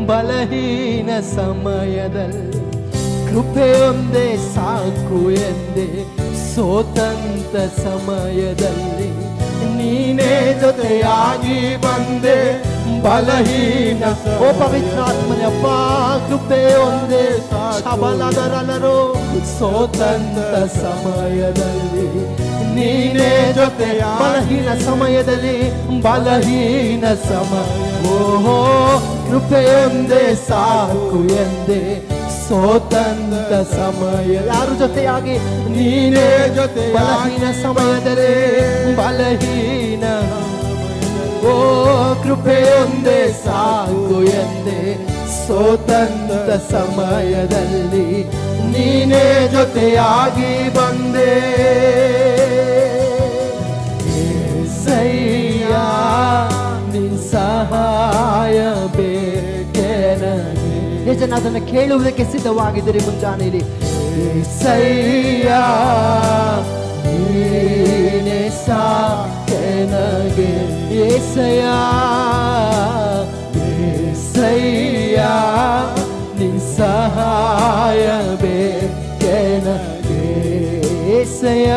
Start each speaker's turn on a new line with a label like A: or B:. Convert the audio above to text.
A: ಬಲಹೀನ ಸಮಯದಲ್ಲಿ ಕೃಪೆಯೊಂದೇ ಸಾಕು ಎಂದೆ ಸೋತಂತ ಸಮಯದಲ್ಲಿ ನೀನೇ ಜೊತೆಯಾಗಿ ಬಂದೆ ಬಲಹೀನ ಓ ಪವಿತ್ರಾತ್ಮನಪ್ಪ ಕೃಪೆಯೊಂದೇ ಶಬಲದರಲರು ಸೋತಂತ ಸಮಯದಲ್ಲಿ ನೀನೇ ಜೊತೆ ಬಲಹೀನ ಸಮಯದಲ್ಲಿ ಬಲಹೀನ ಓಹೋ ಕೃಪೆಯೊಂದೇ ಸಾಕು ಎಂದೆ ಸೋತಂತ ಸಮಯ ಯಾರು ಜೊತೆಯಾಗಿ ನೀನೇ ಜೊತೆ ಬಲಹೀನ ಸಮಯದಲ್ಲಿ ಬಲಹೀನ ಓ ಕೃಪೆಯೊಂದೇ ಸಾಕು ಎಂದೆ ಸೋತಂತ ಸಮಯದಲ್ಲಿ ನೀನೇ ಜೊತೆಯಾಗಿ ಬಂದೆ యేసయ్య ನಿನ್ನ ಸಹಾಯ ಬೇಕೆ ನನಗೆ ಜನ ಅದನ್ನು ಕೇಳುವುದಕ್ಕೆ ಸಿದ್ಧವಾಗಿದ್ದೀರಿ ಮುಂಜಾನೆಯಲ್ಲಿ యేసయ్య ನೀನೇ ಸಾಕೆ ನನಗೆ యేసయ్య యేసయ్య ನಿನ್ನ ಸಹಾಯ ಬೇಕೆ ನನಗೆ యేసయ్య